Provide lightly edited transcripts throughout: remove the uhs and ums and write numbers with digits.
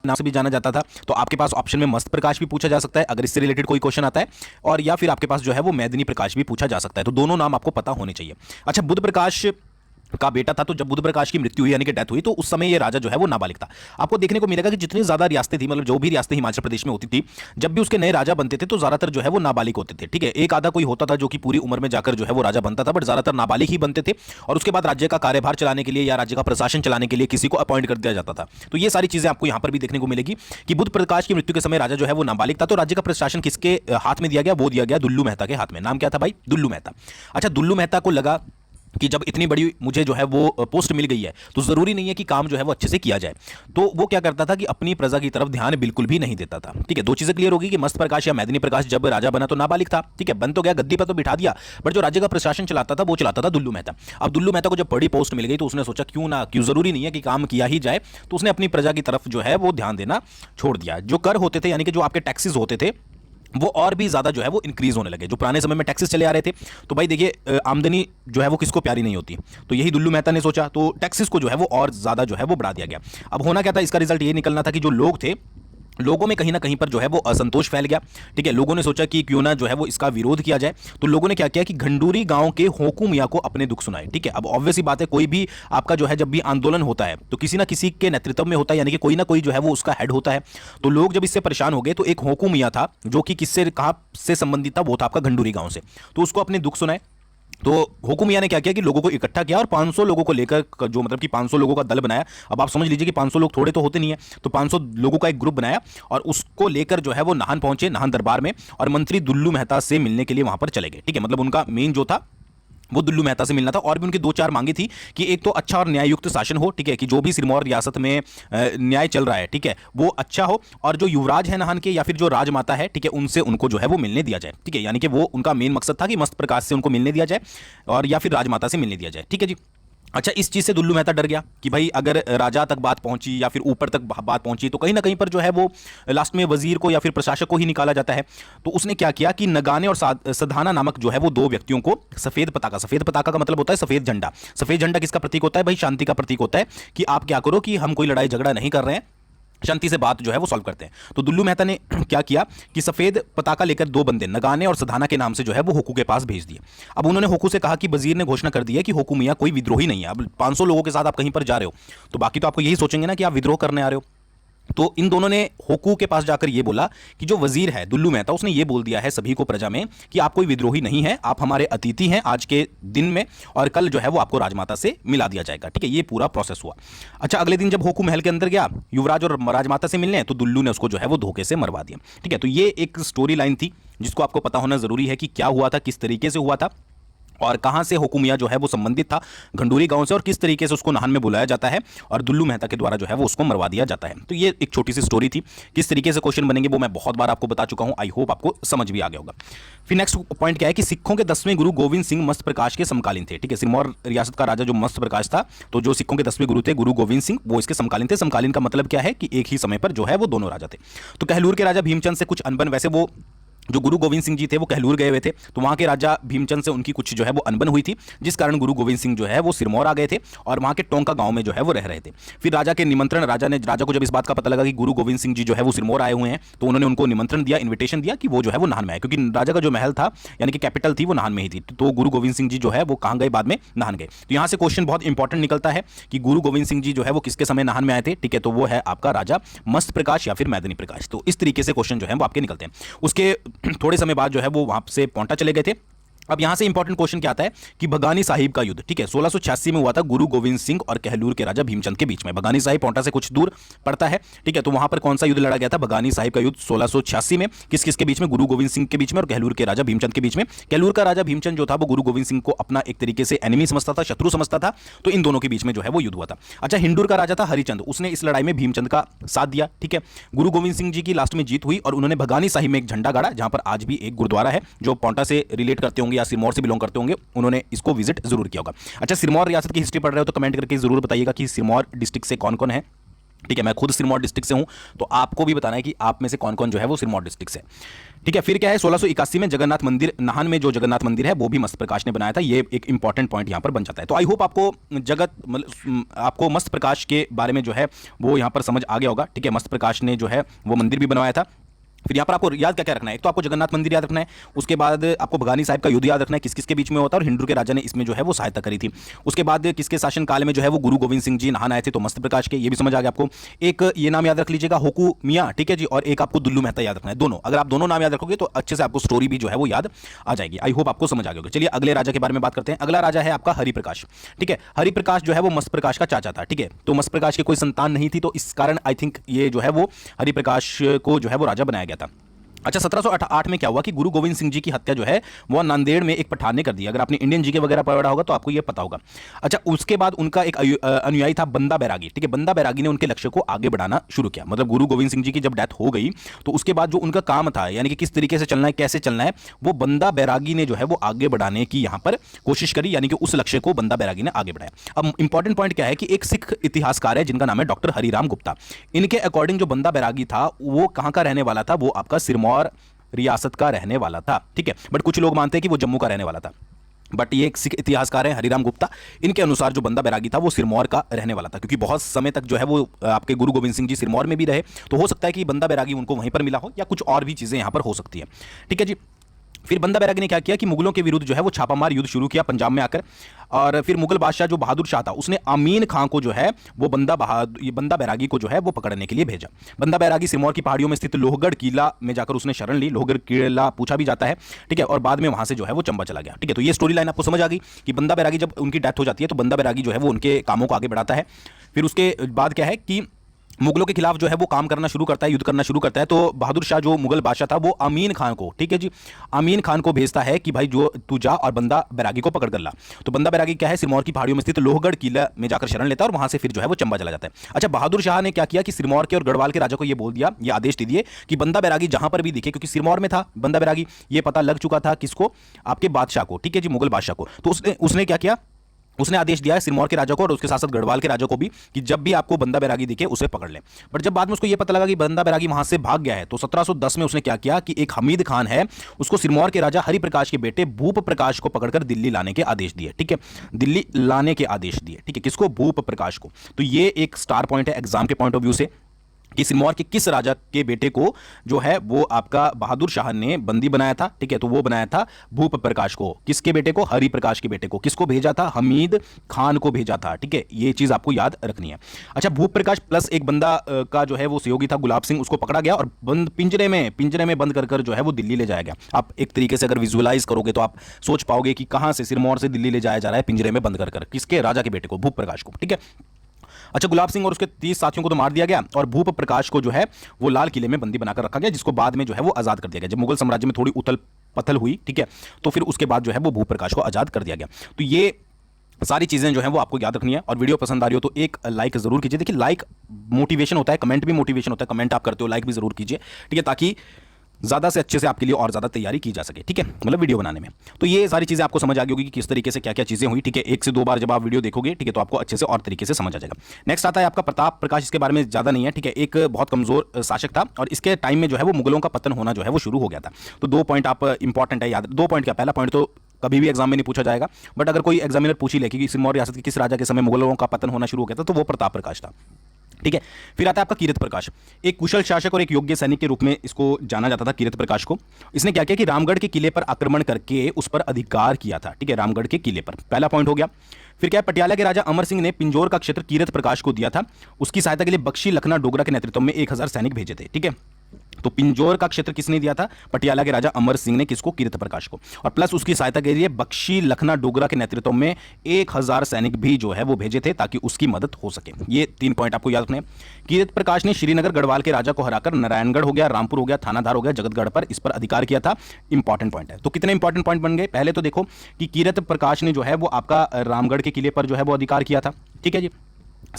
नाम से भी जाना जाता था। तो आपके पास ऑप्शन में मस्त प्रकाश भी पूछा जा सकता है अगर इससे रिलेटेड कोई क्वेश्चन आता है, और या फिर आपके पास जो है वो मेदिनी प्रकाश भी पूछा जा सकता है। तो दोनों नाम आपको पता होने चाहिए। अच्छा, बुध प्रकाश का बेटा था, तो जब बुध प्रकाश की मृत्यु हुई यानी कि डेथ हुई, तो उस समय ये राजा जो है वो नाबालिग था। आपको देखने को मिलेगा कि जितनी ज्यादा रियासतें थी, मतलब जो भी रियासतें हिमाचल प्रदेश में होती थी, जब भी उसके नए राजा बनते थे तो ज्यादातर जो है वो नाबालिग होते थे। ठीक है, एक आधा कोई होता था जो कि पूरी उम्र में जाकर जो है वो राजा बनता था, बट ज्यादातर नाबालिग ही बनते थे। और उसके बाद राज्य का कार्यभार चलाने के लिए या राज्य का प्रशासन चलाने के लिए किसी को अपॉइंट कर दिया जाता था। तो ये सारी चीजें आपको यहां पर भी देखने को मिलेगी कि बुध प्रकाश की मृत्यु के समय राजा जो है वो नाबालिग था। तो राज्य का प्रशासन किसके हाथ में दिया गया? वो दिया गया दुल्लू मेहता के हाथ में। नाम क्या था भाई? दुल्लू मेहता। अच्छा, दुल्लू मेहता को लगा कि जब इतनी बड़ी मुझे जो है वो पोस्ट मिल गई है तो जरूरी नहीं है कि काम जो है वो अच्छे से किया जाए। तो वो क्या करता था कि अपनी प्रजा की तरफ ध्यान बिल्कुल भी नहीं देता था। ठीक है, दो चीजें क्लियर होगी कि मस्त प्रकाश या मेदिनी प्रकाश जब राजा बना तो नाबालिग था। ठीक है, बन तो गया, गद्दी पर तो बिठा दिया, बट जो राज्य का प्रशासन चलाता था वो चलाता था दुल्लू मेहता। अब दुल्लू मेहता को जब बड़ी पोस्ट मिल गई तो उसने सोचा क्यों जरूरी नहीं है कि काम किया ही जाए, तो उसने अपनी प्रजा की तरफ जो है वो ध्यान देना छोड़ दिया। जो कर होते थे यानी कि जो आपके टैक्सेस होते थे वो और भी ज्यादा जो है वो इंक्रीज होने लगे। जो पुराने समय में टैक्सेस चले आ रहे थे, तो भाई देखिए आमदनी जो है वो किसको प्यारी नहीं होती, तो यही दुल्लू मेहता ने सोचा, तो टैक्सेस को जो है वो और ज्यादा जो है वो बढ़ा दिया गया। अब होना क्या था, इसका रिजल्ट ये निकलना था कि जो लोग थे, लोगों में कहीं ना कहीं पर जो है वो असंतोष फैल गया। ठीक है, लोगों ने सोचा कि क्यों ना जो है वो इसका विरोध किया जाए। तो लोगों ने क्या किया कि घंडूरी गांव के होकू मियां को अपने दुख सुनाए। ठीक है, अब ऑब्वियस सी बात है, कोई भी आपका जो है जब भी आंदोलन होता है तो किसी ना किसी के नेतृत्व में होता है, यानी कि कोई ना कोई जो है वो उसका हेड होता है। तो लोग जब इससे परेशान हो गए तो एक होकू मियां था जो कि किससे कहां से संबंधित था, वो था आपका घंडूरी गांव से। तो उसको अपने दुख सुनाए। तो हुकुम मियां ने क्या किया कि लोगों को इकट्ठा किया और 500 लोगों को लेकर जो मतलब कि 500 लोगों का दल बनाया। अब आप समझ लीजिए कि 500 लोग थोड़े तो होते नहीं है, तो 500 लोगों का एक ग्रुप बनाया और उसको लेकर जो है वो नाहन पहुंचे, नाहन दरबार में, और मंत्री दुल्लू मेहता से मिलने के लिए वहां पर चले गए। ठीक है, मतलब उनका मेन जो था वो दुल्लू मेहता से मिलना था। और भी उनकी दो चार मांगे थी कि एक तो अच्छा और न्यायुक्त शासन हो। ठीक है, कि जो भी सिरमौर रियासत में न्याय चल रहा है, ठीक है, वो अच्छा हो, और जो युवराज है नाहन के या फिर जो राजमाता है, ठीक है, उनसे उनको जो है वो मिलने दिया जाए। ठीक है, यानी कि वो उनका मेन मकसद था कि मस्त प्रकाश से उनको मिलने दिया जाए और या फिर राजमाता से मिलने दिया जाए। ठीक है जी। अच्छा, इस चीज से दुल्लू मेहता डर गया कि भाई अगर राजा तक बात पहुंची या फिर ऊपर तक बात पहुंची तो कहीं ना कहीं पर जो है वो लास्ट में वजीर को या फिर प्रशासक को ही निकाला जाता है। तो उसने क्या किया कि नगाने और सधाना नामक जो है वो दो व्यक्तियों को सफेद पताका का मतलब होता है सफेद झंडा। सफेद झंडा किसका प्रतीक होता है भाई? शांति का प्रतीक होता है कि आप क्या करो कि हम कोई लड़ाई झगड़ा नहीं कर रहे हैं, शांति से बात जो है वो सॉल्व करते हैं। तो दुल्लू मेहता ने क्या किया कि सफेद पताका लेकर दो बंदे नगाने और सधाना के नाम से जो है वो होकू के पास भेज दिए। अब उन्होंने होकू से कहा कि वजीर ने घोषणा कर दी है कि होकू मियां कोई विद्रोही नहीं है। अब 500 लोगों के साथ आप कहीं पर जा रहे हो तो बाकी तो आपको यही सोचेंगे ना कि आप विद्रोह करने आ रहे हो। तो इन दोनों ने होकू के पास जाकर यह बोला कि जो वजीर है दुल्लू मेहता, उसने ये बोल दिया है सभी को प्रजा में कि आप कोई विद्रोही नहीं है, आप हमारे अतिथि हैं आज के दिन में, और कल जो है वो आपको राजमाता से मिला दिया जाएगा। ठीक है, ये पूरा प्रोसेस हुआ। अच्छा, अगले दिन जब होकू महल के अंदर गया युवराज और राजमाता से मिलने, तो दुल्लू ने उसको जो है वो धोखे से मरवा दिया। ठीक है, तो ये एक स्टोरी लाइन थी जिसको आपको पता होना जरूरी है कि क्या हुआ था, किस तरीके से हुआ था, और कहां से होकू मियां जो है वो संबंधित था घंडूरी गांव से, और किस तरीके से उसको नाहन में बुलाया जाता है और दुल्लू मेहता के द्वारा जो है वो उसको मरवा दिया जाता है। तो ये एक छोटी सी स्टोरी थी। किस तरीके से क्वेश्चन बनेंगे वो मैं बहुत बार आपको बता चुका हूं, आई होप आपको समझ भी आ गया होगा। फिर नेक्स्ट पॉइंट क्या है कि सिखों के 10वें गुरु गोविंद सिंह मस्त प्रकाश के समकालीन थे। ठीक है, सिरमौर रियासत का राजा जो मस्त प्रकाश था, तो जो सिखों के 10वें गुरु थे गुरु गोविंद सिंह, वो इसके समकालीन थे। समकालीन का मतलब क्या है कि एक ही समय पर जो है वो दोनों राजा थे। तो कहलूर के राजा भीमचंद से कुछ अनबन, वैसे वो जो गुरु गोविंद सिंह जी थे वो कहलूर गए हुए थे, तो वहां के राजा भीमचंद से उनकी कुछ जो है वो अनबन हुई थी, जिस कारण गुरु गोविंद सिंह जो है वो सिरमौर आ गए थे और वहां के टोंका गांव में जो है वो रह रहे थे। फिर राजा के निमंत्रण, राजा को जब इस बात का पता लगा कि गुरु गोविंद सिंह जी जो है वो सिरमौर आए हुए हैं, तो उन्होंने उनको निमंत्रण दिया, इन्विटेशन दिया कि वो जो है वो नाहन में आए, क्योंकि राजा का जो महल था यानी कि कैपिटल थी वो नाहन में ही थी। तो गुरु गोविंद सिंह जी जो है वो कहां गए? बाद में नाहन गए। तो यहां से क्वेश्चन बहुत इंपॉर्टेंट निकलता है कि गुरु गोविंद सिंह जी जो है वो किसके समय नाहन में आए थे? ठीक है, तो वो है आपका राजा मस्त प्रकाश या फिर मेदिनी प्रकाश। तो इस तरीके से क्वेश्चन जो है वो आपके निकलते हैं। उसके थोड़े समय बाद जो है वो वहां से पौंटा चले गए थे। अब यहां से इंपॉर्टेंट क्वेश्चन क्या आता है कि भगानी साहिब का युद्ध। ठीक है, 1686 में हुआ था गुरु गोविंद सिंह और कहलूर के राजा भीमचंद के बीच में। भगानी साहिब पौंटा से कुछ दूर पड़ता है। ठीक है, तो वहां पर कौन सा युद्ध लड़ा गया था? भगानी साहिब का युद्ध 1686 में किस किस के बीच में? गुरु गोविंद सिंह के बीच में और कहलूर के राजा भीमचंद के बीच में। कहलूर का राजा भीमचंद जो था वो गुरु गोविंद सिंह को अपना एक तरीके से एनिमी समझता था, शत्रु समझता था, तो इन दोनों के बीच में जो है वो युद्ध हुआ था। अच्छा, हिंदूर का राजा था हरिचंद, उसने इस लड़ाई में भीमचंद का साथ दिया। ठीक है, गुरु गोविंद सिंह जी की लास्ट में जीत हुई और उन्होंने भगानी साहिब में एक झंडा गाड़ा, जहां पर आज भी एक गुरुद्वारा है। जो पौंटा से रिलेट करते होंगे या सिरमौर से बिलोंग करते होंगे उन्होंने इसको विजिट जरूर किया होगा। अच्छा, सिरमौर रियासत की हिस्ट्री पढ़ रहे हो तो कमेंट करके जरूर बताइएगा कि सिरमौर डिस्ट्रिक्ट से कौन कौन है। ठीक है, मैं खुद सिरमौर डिस्ट्रिक्ट से हूं, तो आपको भी बताना है कि आप में से कौन कौन जो है वो सिरमौर डिस्ट्रिक्ट से। ठीक है, फिर क्या है, 1681 में जगन्नाथ मंदिर, नाहन में जो जगन्नाथ मंदिर है वो भी मस्त प्रकाश ने बनाया था। ये एक इंपॉर्टेंट पॉइंट यहां पर बन जाता है। तो आई होप आपको आपको मस्त प्रकाश के बारे में जो है वो यहां पर समझ आ गया होगा। ठीक है, मस्त प्रकाश ने जो है वो मंदिर भी बनवाया था। फिर यहाँ पर आपको याद क्या क्या रखना है, एक तो आपको जगन्नाथ मंदिर याद रखना है, उसके बाद आपको भगानी साहिब का युद्ध याद रखना है, किस किस के बीच में होता है और हिंदू के राजा ने इसमें जो है वो सहायता करी थी। उसके बाद किसके शासन काल में जो है वो गुरु गोविंद सिंह जी नाहन आए थे, तो मस्त प्रकाश के, ये भी समझ आ गया आपको। एक ये नाम याद रख लीजिएगा, होकू मियाँ, ठीक है जी, और एक आपको दुल्लू मेहता याद रखना है। दोनों, अगर आप दोनों नाम याद रखोगे तो अच्छे से आपको स्टोरी भी जो है वो याद आ जाएगी। आई होप आपको समझ आ गया होगा। चलिए अगले राजा के बारे में बात करते हैं। अगला राजा है आपका हरिप्रकाश। ठीक है, हरिप्रकाश जो है वो मस्त प्रकाश का चाचा था। ठीक है, तो मस्त प्रकाश की कोई संतान नहीं थी, तो इस कारण आई थिंक ये जो है वो हरिप्रकाश को जो है वो राजा बनाया गया था। अच्छा, 1708 में क्या हुआ कि गुरु गोविंद सिंह जी की हत्या जो है वो नांदेड़ में एक पठान ने कर दी। अगर आपने इंडियन जीके वगैरह पढ़ा होगा तो आपको ये पता होगा। अच्छा, उसके बाद उनका एक अनुयायी था बंदा बैरागी। ठीक है, बंदा बैरागी ने उनके लक्ष्य को आगे बढ़ाना शुरू किया। मतलब गुरु गोविंद सिंह जी की जब डेथ हो गई तो उसके बाद जो उनका काम था, यानी कि किस तरीके से चलना है, कैसे चलना है, वो बंदा बैरागी ने जो है वो आगे बढ़ाने की यहाँ पर कोशिश करी, यानी कि उस लक्ष्य को बंदा बैरागी ने आगे बढ़ाया। अब इंपॉर्टेंट पॉइंट क्या है कि एक सिख इतिहासकार है जिनका नाम है डॉक्टर हरिराम गुप्ता। इनके अकॉर्डिंग जो बंदा बैरागी था वो कहाँ का रहने वाला था, वो आपका सिरमौर रियासत का रहने वाला था। ठीक है, बट कुछ लोग मानते हैं कि वो जम्मू का रहने वाला था, बट ये एक सिख इतिहासकार है हरिराम गुप्ता। इनके अनुसार जो बंदा बैरागी था वो सिरमौर का रहने वाला था, क्योंकि बहुत समय तक जो है वो आपके गुरु गोविंद सिंह जी सिरमौर में भी रहे, तो हो सकता है कि बंदा बैरागी उनको वहीं पर मिला हो या कुछ और भी चीजें यहां पर हो सकती है। ठीक है जी, फिर बंदा बैरागी ने क्या किया कि मुगलों के विरुद्ध जो है वो छापामार युद्ध शुरू किया पंजाब में आकर। और फिर मुगल बादशाह जो बहादुर शाह था उसने अमीन खां को जो है वो बंदा बैरागी को जो है वो पकड़ने के लिए भेजा। बंदा बैरागी सिरमौर की पहाड़ियों में स्थित लोहगढ़ किला में जाकर उसने शरण ली। लोहगढ़ किला पूछा भी जाता है, ठीक है, और बाद में वहां से जो है वो चंबा चला गया। ठीक है, तो ये स्टोरी लाइन आपको समझ आ गई कि बंदा बैरागी जब उनकी डेथ हो जाती है तो बंदा बैरागी जो है वो उनके कामों को आगे बढ़ाता है। फिर उसके बाद क्या है कि मुगलों के खिलाफ जो है वो काम करना शुरू करता है, युद्ध करना शुरू करता है। तो बहादुर शाह जो मुगल बादशाह था वो अमीन खान को, ठीक है जी, अमीन खान को भेजता है कि भाई जो तू जा और बंदा बैरागी को पकड़ कर ला। तो बंदा बैरागी क्या है, सिरमौर की पहाड़ियों में स्थित लोहगढ़ किला में जाकर शरण लेता है और वहां से फिर जो है वो चंबा चला जाता है। अच्छा, बहादुर शाह ने क्या किया कि सिरमौर के और गढ़वाल के राजा को ये बोल दिया, ये आदेश दे दिए कि बंदा बैरागी जहां पर भी दिखे, क्योंकि सिरमौर में था बंदा बैरागी, ये पता लग चुका था किसको, आपके बादशाह को, ठीक है जी, मुगल बादशाह को। तो उसने क्या किया, उसने आदेश दिया है सिरमौर के राजा को और उसके साथ साथ गढ़वाल के राजा को भी कि जब भी आपको बंदा बैरागी दिखे उसे पकड़ लें। बट जब बाद में उसको यह पता लगा कि बंदा बैरागी वहां से भाग गया है तो 1710 में उसने क्या किया कि एक हमीद खान है उसको सिरमौर के राजा हरिप्रकाश के बेटे भूप प्रकाश को पकड़कर दिल्ली लाने के आदेश दिए। ठीक है, दिल्ली लाने के आदेश दिए, ठीक है, किसको, भूप प्रकाश को। तो ये एक स्टार पॉइंट है एग्जाम के पॉइंट ऑफ व्यू से कि सिरमौर के किस राजा के बेटे को जो है वो आपका बहादुर शाह ने बंदी बनाया था। ठीक है, तो वो बनाया था भूप प्रकाश को। किसके बेटे को, हरिप्रकाश के बेटे को। किसको भेजा था, हमीद खान को भेजा था। ठीक है, ये चीज आपको याद रखनी है। अच्छा, भूप प्रकाश प्लस एक बंदा का जो है वो सहयोगी था गुलाब सिंह, उसको पकड़ा गया और बंद पिंजरे में बंद कर जो है वो दिल्ली ले जाया गया। आप एक तरीके से अगर विजुअलाइज करोगे तो आप सोच पाओगे कि कहां से सिरमौर से दिल्ली ले जाया जा रहा है, पिंजरे में बंद कर किसके, राजा के बेटे को, भूप प्रकाश को। ठीक है, अच्छा, गुलाब सिंह और उसके 30 साथियों को तो मार दिया गया और भूप प्रकाश को जो है वो लाल किले में बंदी बनाकर रखा गया, जिसको बाद में जो है वो आजाद कर दिया गया। जब मुगल साम्राज्य में थोड़ी उथल पथल हुई, ठीक है, तो फिर उसके बाद जो है वो भूप प्रकाश को आजाद कर दिया गया। तो ये सारी चीजें जो है वो आपको याद रखनी है। और वीडियो पसंद आ रही हो तो एक लाइक जरूर कीजिए। देखिए, लाइक मोटिवेशन होता है, कमेंट भी मोटिवेशन होता है। कमेंट आप करते हो, लाइक भी जरूर कीजिए, ठीक है, ताकि ज़्यादा से अच्छे से आपके लिए और ज़्यादा तैयारी की जा सके। ठीक है, मतलब वीडियो बनाने में। तो ये सारी चीज़ें आपको समझ आ गई होगी कि किस तरीके से क्या क्या चीज़ें हुई। ठीक है, 1 से 2 बार जब आप वीडियो देखोगे, ठीक है, तो आपको अच्छे से और तरीके से समझ आ जाएगा। नेक्स्ट आता है आपका प्रताप प्रकाश। इसके बारे में ज़्यादा नहीं है, ठीक है, एक बहुत कमज़ोर शासक था और इसके टाइम में जो है वो मुगलों का पतन होना जो है वो शुरू हो गया था। तो 2 पॉइंट आप इंपॉर्टेंट है याद, 2 पॉइंट क्या, पहला पॉइंट तो कभी भी एग्जाम में नहीं पूछा जाएगा, बट अगर कोई एग्जामिनर पूछ ही ले कि सिरमौर रियासत के किस राजा के समय मुगलों का पतन होना शुरू हो गया था, तो वो प्रताप प्रकाश था। ठीक है, फिर आता है आपका कीरत प्रकाश। एक कुशल शासक और एक योग्य सैनिक के रूप में इसको जाना जाता था, कीरत प्रकाश को। इसने क्या किया कि रामगढ़ के किले पर आक्रमण करके उस पर अधिकार किया था। ठीक है, रामगढ़ के किले पर, पहला पॉइंट हो गया। फिर क्या है, पटियाला के राजा अमर सिंह ने पिंजौर का क्षेत्र कीरत प्रकाश को दिया था। उसकी सहायता के लिए बख्शी लखना डोगरा के नेतृत्व में 1000 सैनिक भेजे थे। ठीक है, तो पिंजौर का क्षेत्र किसने दिया था, पटियाला के राजा अमर सिंह ने, किसको, कीरत प्रकाश को। और प्लस उसकी सहायता के लिए बख्शी लखना डोगरा के नेतृत्व में 1000 सैनिक भी जो है वो भेजे थे ताकि उसकी मदद हो सके। ये 3 पॉइंट आपको याद रखने हैं। कीरत प्रकाश ने श्रीनगर गढ़वाल के राजा को हराकर नारायणगढ़ हो गया, रामपुर हो गया, थानाधार हो गया, जगतगढ़ पर इस पर अधिकार किया था। इंपॉर्टेंट पॉइंट है। तो कितने इंपॉर्टेंट पॉइंट बन गए, पहले तो देखो कि कीरत प्रकाश ने जो है वो आपका रामगढ़ के किले पर जो है वो अधिकार किया था। ठीक है जी।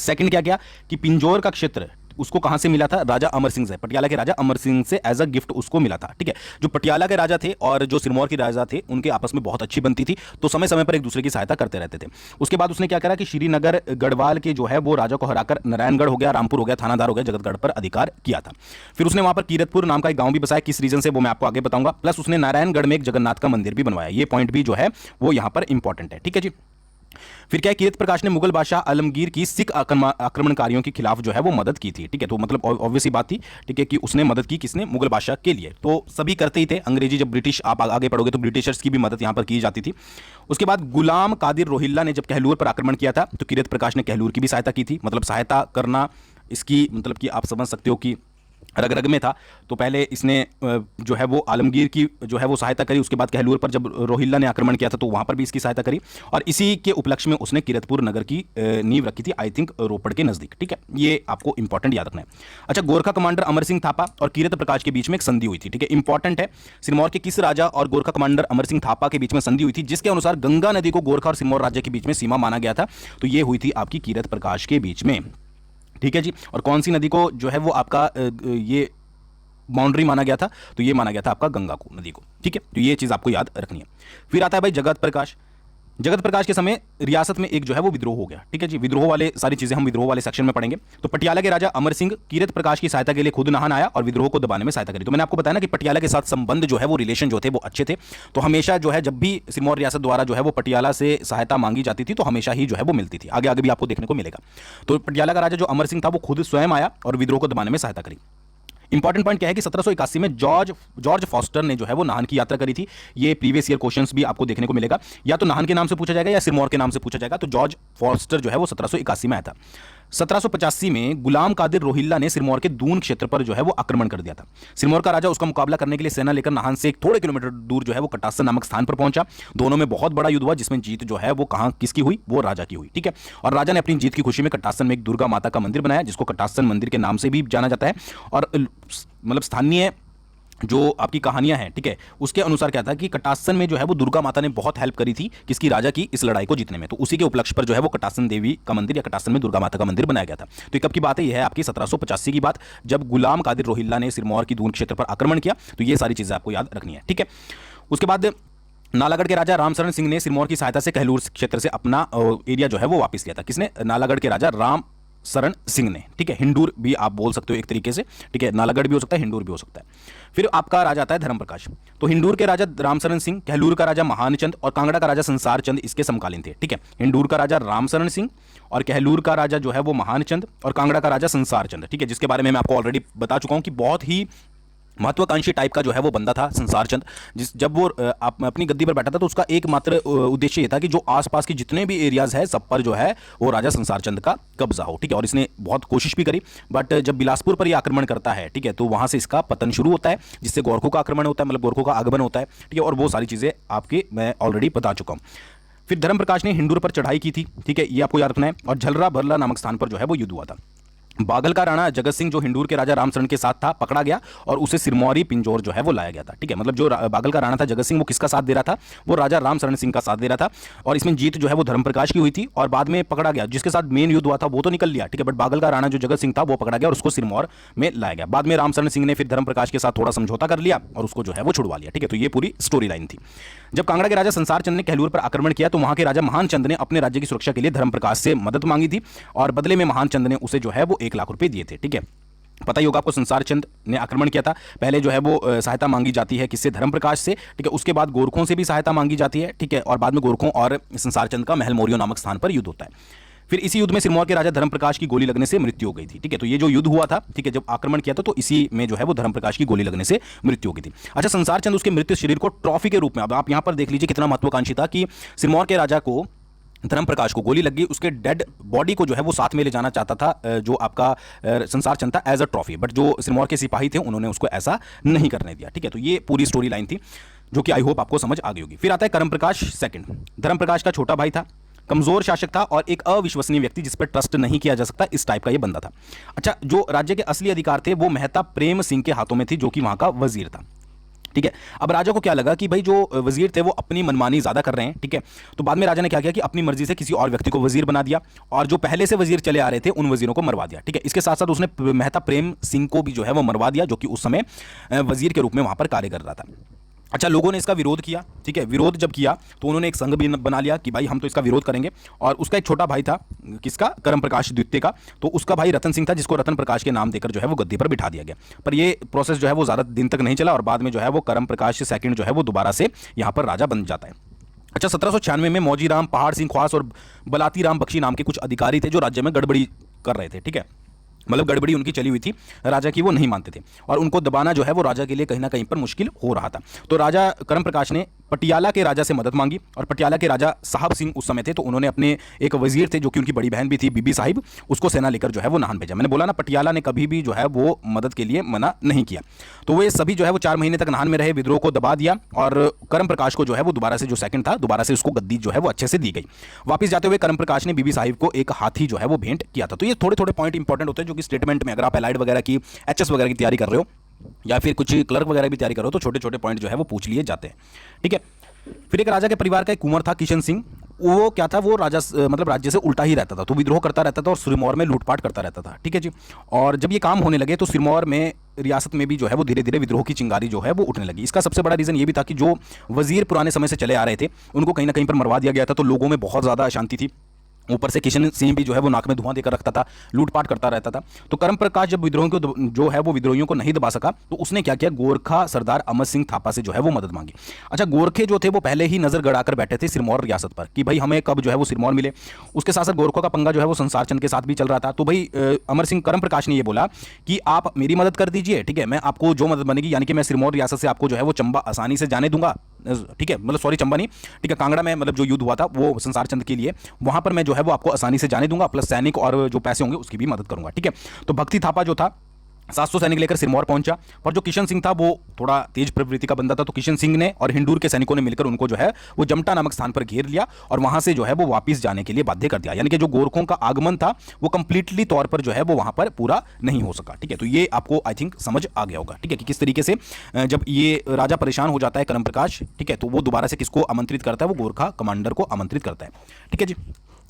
सेकंड क्या किया कि पिंजौर का क्षेत्र, उसको कहां से मिला था? राजा अमर सिंह से, पटियाला के राजा अमर सिंह से एज अ गिफ्ट उसको मिला था। ठीक है, जो पटियाला के राजा थे और जो सिरमौर के राजा थे उनके आपस में बहुत अच्छी बनती थी, तो समय समय पर एक दूसरे की सहायता करते रहते थे। उसके बाद उसने क्या करा कि श्रीनगर गढ़वाल के जो है वो राजा को हराकर नारायणगढ़ हो गया, रामपुर हो गया, थानादार हो गया, जगतगढ़ पर अधिकार किया था। फिर उसने वहां पर कीरतपुर नाम का एक गांव भी बसाया, किस रीजन से वो मैं आपको आगे बताऊंगा। प्लस उसने नारायणगढ़ में एक जगन्नाथ का मंदिर भी बनवाया। ये पॉइंट भी जो है वो यहां पर इंपॉर्टेंट है। ठीक है जी। फिर क्या है, कीरत प्रकाश ने मुगल बादशाह आलमगीर की सिख आक्रमणकारियों के खिलाफ जो है वो मदद की थी। ठीक है, तो मतलब ऑब्वियस ही बात थी, ठीक है, कि उसने मदद की, किसने? मुगल बादशाह के लिए। तो सभी करते ही थे, अंग्रेजी जब ब्रिटिश आप आगे पढ़ोगे तो ब्रिटिशर्स की भी मदद यहां पर की जाती थी। उसके बाद गुलाम कादिर रोहिल्ला ने जब कहलूर पर आक्रमण किया था तो कीरत प्रकाश ने कहलूर की भी सहायता की थी। मतलब सहायता करना इसकी मतलब कि आप समझ सकते हो कि रग रग में था। तो पहले इसने जो है वो आलमगीर की जो है वो सहायता करी, उसके बाद कहलूर पर जब रोहिल्ला ने आक्रमण किया था तो वहां पर भी इसकी सहायता करी, और इसी के उपलक्ष्य में उसने कीरतपुर नगर की नींव रखी थी, आई थिंक रोपड़ के नजदीक। ठीक है, ये आपको इंपॉर्टेंट याद रखना है। अच्छा, गोरखा कमांडर अमर सिंह थापा और कीरत प्रकाश के बीच में एक संधि हुई थी। ठीक है, इंपॉर्टेंट है, सिरमौर के किस राजा और गोरखा कमांडर अमर सिंह थापा के बीच में संधि हुई थी जिसके अनुसार गंगा नदी को गोरखा और सिरमौर राज्य के बीच में सीमा माना गया था? तो ये हुई थी आपकी कीरत प्रकाश के बीच में। ठीक है जी। और कौन सी नदी को जो है वो आपका ये बाउंड्री माना गया था? तो ये माना गया था आपका गंगा को, नदी को। ठीक है, तो ये चीज आपको याद रखनी है। फिर आता है भाई जगत प्रकाश। जगत प्रकाश के समय रियासत में एक जो है वो विद्रोह हो गया। ठीक है जी, विद्रोह वाले सारी चीजें हम विद्रोह वाले सेक्शन में पढ़ेंगे। तो पटियाला के राजा अमर सिंह कीरत प्रकाश की सहायता के लिए खुद नहान आया और विद्रोह को दबाने में सहायता करी। तो मैंने आपको बताया ना कि पटियाला के साथ संबंध जो है वो रिलेशन जो थे वो अच्छे थे। तो हमेशा जो है जब भी सिरमौर रियासत द्वारा जो है वो पटियाला से सहायता मांगी जाती थी तो हमेशा ही जो है वो मिलती थी। आगे आगे भी आपको देखने को मिलेगा। तो पटियाला का राजा जो अमर सिंह था वो खुद स्वयं आया और विद्रोह को दबाने में सहायता करी। इंपॉर्टेंट पॉइंट क्या है कि 1781 में जॉर्ज फॉस्टर ने जो है वो नाहन की यात्रा करी थी। ये प्रीवियस ईयर क्वेश्चंस भी आपको देखने को मिलेगा, या तो नाहन के नाम से पूछा जाएगा या सिरमौर के नाम से पूछा जाएगा। तो जॉर्ज फॉस्टर जो है वो 1781 में आया था। 1785 में गुलाम कादिर रोहिल्ला ने सिरमौर के दून क्षेत्र पर जो है वो आक्रमण कर दिया था। सिरमौर का राजा उसका मुकाबला करने के लिए सेना लेकर नाहन से एक थोड़े किलोमीटर दूर जो है वो कटासन नामक स्थान पर पहुंचा। दोनों में बहुत बड़ा युद्ध हुआ जिसमें जीत जो है वो कहां किसकी हुई? वो राजा की हुई। ठीक है, और राजा ने अपनी जीत की खुशी में कटासन में एक दुर्गा माता का मंदिर बनाया जिसको कटासन मंदिर के नाम से भी जाना जाता है। और मतलब स्थानीय जो आपकी कहानियां हैं, ठीक है, उसके अनुसार क्या था कि कटासन में जो है वो दुर्गा माता ने बहुत हेल्प करी थी किसकी? राजा की, इस लड़ाई को जीतने में। तो उसी के उपलक्ष्य पर जो है वो कटासन देवी का मंदिर या कटासन में दुर्गा माता का मंदिर बनाया गया था। तो कब की बात है? यह है आपकी 1785 की बात, जब गुलाम कादिर रोहिल्ला ने सिरमौर की दून क्षेत्र पर आक्रमण किया। तो ये सारी चीजें आपको याद रखनी है। ठीक है, उसके बाद नालागढ़ के राजा रामशरण सिंह ने सिरमौर की सहायता से कहलूर क्षेत्र से अपना एरिया जो है वो वापस लिया था। किसने? नालागढ़ के राजा राम शरण सिंह ने। ठीक है, हिंदूर भी आप बोल सकते हो एक तरीके से। ठीक है, नालागढ़ भी हो सकता है, हिंदूर भी हो सकता है। फिर आपका राजा आता है धर्म प्रकाश। तो हिंदूर के राजा रामशरण सिंह, कहलूर का राजा महानचंद और कांगड़ा का राजा संसार चंद इसके समकालीन थे। ठीक है, हिंदूर का राजा रामशरण सिंह और कहलूर का राजा जो है वो महानचंद और कांगड़ा का राजा संसार चंद। ठीक है, जिसके बारे में मैं आपको ऑलरेडी बता चुका हूं कि बहुत ही महत्वाकांक्षी टाइप का जो है वो बंदा था संसार चंद। जब वो अपनी गद्दी पर बैठा था तो उसका एकमात्र उद्देश्य ये था कि जो आसपास के जितने भी एरियाज है सब पर जो है वो राजा संसार चंद का कब्जा हो। ठीक है, और इसने बहुत कोशिश भी करी, बट जब बिलासपुर पर ये आक्रमण करता है, ठीक है, तो वहां से इसका पतन शुरू होता है जिससे गोरखों का आक्रमण होता है, मतलब गोरखों का आगमन होता है। ठीक है, और वो सारी चीजें आपके मैं ऑलरेडी बता चुका हूं। फिर धर्म प्रकाश ने हिंदूर पर चढ़ाई की थी। ठीक है, ये आपको याद रखना है। और झलरा भरला नामक स्थान पर जो है वो युद्ध हुआ था। बागल का राणा जगत सिंह जो हिंदूर के राजा रामशरण के साथ था पकड़ा गया और उसे सिरमौरी पिंजौर जो है वो लाया गया था। ठीक है, मतलब जो बागल का राणा था जगत सिंह वो किसका साथ दे रहा था? वो राजा रामशरण सिंह का साथ दे रहा था। और इसमें जीत जो है वो धर्म प्रकाश की हुई थी और बाद में पकड़ा गया। जिसके साथ मेन युद्ध हुआ था वो तो निकल लिया, ठीक है, बट बागल का राणा जो जगत सिंह था वो पकड़ा गया और उसको सिरमौर में लाया गया। बाद में रामशरण सिंह ने फिर धर्म प्रकाश के साथ थोड़ा समझौता कर लिया और उसको जो है वो छुड़वा लिया। ठीक है, तो ये पूरी स्टोरी लाइन थी। जब कांगड़ा के राजा संसार चंद ने कहलूर पर आक्रमण किया तो वहां के राजा महान चंद ने अपने राज्य की सुरक्षा के लिए धर्म प्रकाश से मदद मांगी थी और बदले में महान चंद ने उसे जो है वो 1 लाख रुपए दिए थे। ठीक है, पता ही होगा आपको संसार चंद ने आक्रमण किया था। पहले जो है वो सहायता मांगी जाती है किससे? धर्म प्रकाश से। ठीक है, उसके बाद गोरखों से भी सहायता मांगी जाती है। ठीक है, और बाद में गोरखों और संसार चंद का महल मोरियो नामक स्थान पर युद्ध होता है। फिर इसी युद्ध में सिरमौर के राजा धर्म प्रकाश की गोली लगने से मृत्यु हो गई थी। ठीक है, तो ये जो युद्ध हुआ था, ठीक है, जब आक्रमण किया था तो इसी में जो है वो धर्म प्रकाश की गोली लगने से मृत्यु हो गई थी। अच्छा, संसार चंद उसके मृत्यु शरीर को ट्रॉफी के रूप में, अब आप यहां पर देख लीजिए कितना महत्वाकांक्षी था कि सिरमौर के राजा को धर्म प्रकाश को गोली लग गई, उसके डेड बॉडी को जो है वो साथ में ले जाना चाहता था जो आपका संसार चंद था एज अ ट्रॉफी, बट जो सिरमौर के सिपाही थे उन्होंने उसको ऐसा नहीं करने दिया। ठीक है, तो ये पूरी स्टोरी लाइन थी जो कि आई होप आपको समझ आ गई होगी। फिर आता है करम प्रकाश सेकंड। धर्म प्रकाश का छोटा भाई था, कमजोर शासक था और एक अविश्वसनीय व्यक्ति जिस पर ट्रस्ट नहीं किया जा सकता, इस टाइप का ये बंदा था। अच्छा, जो राज्य के असली अधिकार थे वो मेहता प्रेम सिंह के हाथों में थी जो कि वहां का वजीर था। ठीक है। अब राजा को क्या लगा कि भाई जो वजीर थे वो अपनी मनमानी ज़्यादा कर रहे हैं, ठीक है। तो बाद में राजा ने क्या किया कि अपनी मर्जी से किसी और व्यक्ति को वजीर बना दिया और जो पहले से वजीर चले आ रहे थे उन वजीरों को मरवा दिया, ठीक है। इसके साथ साथ उसने मेहता प्रेम सिंह को भी जो है वो मरवा दिया, जो कि उस समय वजीर के रूप में वहां पर कार्य कर रहा था। अच्छा, लोगों ने इसका विरोध किया, ठीक है। विरोध जब किया तो उन्होंने एक संघ भी बना लिया कि भाई हम तो इसका विरोध करेंगे। और उसका एक छोटा भाई था, किसका, करम प्रकाश द्वितीय का, तो उसका भाई रतन सिंह था, जिसको रतन प्रकाश के नाम देकर जो है वो गद्दी पर बिठा दिया गया। पर ये प्रोसेस जो है वो ज़्यादा दिन तक नहीं चला और बाद में जो है वो करम प्रकाश सेकंड जो है वो दोबारा से यहाँ पर राजा बन जाता है। अच्छा, 1796 में मौजीराम, पहाड़ सिंह ख्वास और बलाती राम बख्शी नाम के कुछ अधिकारी थे जो राज्य में गड़बड़ी कर रहे थे, ठीक है। मतलब गड़बड़ी उनकी चली हुई थी राजा की, वो नहीं मानते थे और उनको दबाना जो है वो राजा के लिए कहीं ना कहीं पर मुश्किल हो रहा था। तो राजा करम प्रकाश ने पटियाला के राजा से मदद मांगी और पटियाला के राजा साहब सिंह उस समय थे, तो उन्होंने अपने एक वजीर थे जो कि उनकी बड़ी बहन भी थी, बीबी साहिब, उसको सेना लेकर जो है वो नाहन भेजा। मैंने बोला ना, पटियाला ने कभी भी जो है वो मदद के लिए मना नहीं किया। तो वे सभी जो है वो 4 महीने तक नाहन में रहे, विद्रोह को दबा दिया और करम प्रकाश को जो है वो दोबारा से, जो सेकंड था, दोबारा से उसको गद्दी जो है वो अच्छे से दी गई। वापस जाते हुए करम प्रकाश ने बीबी साहिब को एक हाथी जो है वो भेंट किया था। तो ये थोड़े थोड़े पॉइंट इंपॉर्टेंट होते हैं जो कि स्टेटमेंट में, अगर आप एलाइड वगैरह की, एचएस वगैरह की तैयारी कर रहे हो या फिर कुछ क्लर्क वगैरह भी तैयारी कर रहे हो, तो छोटे छोटे पॉइंट जो है वो पूछ लिए जाते हैं, ठीक है। फिर एक राजा के परिवार का एक कुंवर था किशन सिंह, वो क्या था, वो राजा मतलब राज्य से उल्टा ही रहता था, तो विद्रोह करता रहता था और सिरमौर में लूटपाट करता रहता था, ठीक है जी। और जब ये काम होने लगे तो सिरमौर में रियासत में भी जो है वो धीरे धीरे विद्रोह की चिंगारी जो है वो उठने लगी। इसका सबसे बड़ा रीज़न ये भी था कि जो वजीर पुराने समय से चले आ रहे थे उनको कहीं ना कहीं पर मरवा दिया गया था, तो लोगों में बहुत ज़्यादा अशांति थी। ऊपर से किशन सिंह भी जो है वो नाक में धुआं देकर रखता था, लूटपाट करता रहता था। तो करम प्रकाश जब विद्रोहियों को जो है वो विद्रोहियों को नहीं दबा सका तो उसने क्या किया, गोरखा सरदार अमर सिंह थापा से जो है वो मदद मांगी। अच्छा, गोरखे जो थे वो पहले ही नजर गड़ाकर बैठे थे सिरमौर रियासत पर कि भाई हमें कब जो है वो सिरमौर मिले। उसके साथ साथ गोरखों का पंगा जो है वो संसार चंद के साथ भी चल रहा था। तो भाई अमर सिंह करम प्रकाश ने ये बोला कि आप मेरी मदद कर दीजिए, ठीक है, मैं आपको जो मदद बनेगी, यानी कि मैं सिरमौर रियासत से आपको जो है वो चंबा आसानी से जाने दूंगा, ठीक है, मतलब सॉरी चंबा नहीं, ठीक है, कांगड़ा में मतलब जो युद्ध हुआ था वो संसार चंद के लिए, वहां पर मैं जो है वो आपको आसानी से जाने दूंगा, प्लस सैनिक और जो पैसे होंगे उसकी भी मदद करूंगा, ठीक है। तो भक्ति थापा जो था 700 सैनिक लेकर सिरमौर पहुंचा, पर जो किशन सिंह था वो थोड़ा तेज प्रवृत्ति का बंदा था, तो किशन सिंह ने और हिंदूर के सैनिकों ने मिलकर उनको जो है वो जमटा नामक स्थान पर घेर लिया और वहां से जो है वो वापस जाने के लिए बाध्य कर दिया। यानी कि जो गोरखों का आगमन था वो कंप्लीटली तौर पर जो है वो वहां पर पूरा नहीं हो सका, ठीक है। तो ये आपको आई थिंक समझ आ गया होगा, ठीक है, कि किस तरीके से जब ये राजा परेशान हो जाता है करम प्रकाश, ठीक है, तो वो दोबारा से किसको आमंत्रित करता है, वो गोरखा कमांडर को आमंत्रित करता है, ठीक है जी।